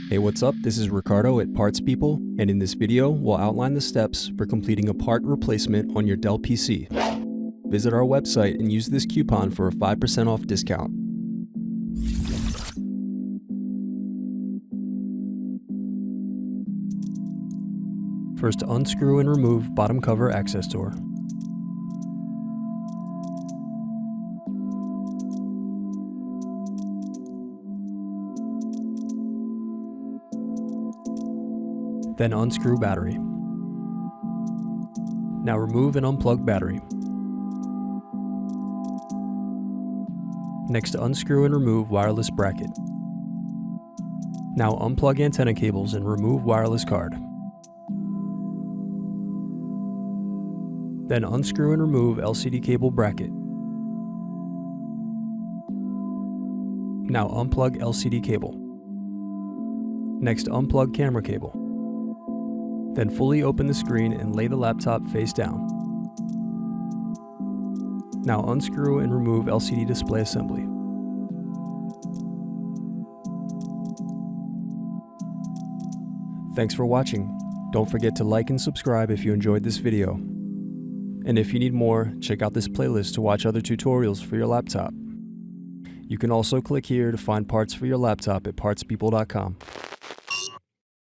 Hey, what's up? This is Ricardo at Parts People, and in this video, we'll outline the steps for completing a part replacement on your Dell PC. Visit our website and use this coupon for a 5% off discount. First, unscrew and remove bottom cover access door. Then unscrew battery. Now remove and unplug battery. Next, unscrew and remove wireless bracket. Now unplug antenna cables and remove wireless card. Then unscrew and remove LCD cable bracket. Now unplug LCD cable. Next, unplug camera cable. Then fully open the screen and lay the laptop face down. Now unscrew and remove LCD display assembly. Thanks for watching. Don't forget to like and subscribe if you enjoyed this video. And if you need more, check out this playlist to watch other tutorials for your laptop. You can also click here to find parts for your laptop at partspeople.com.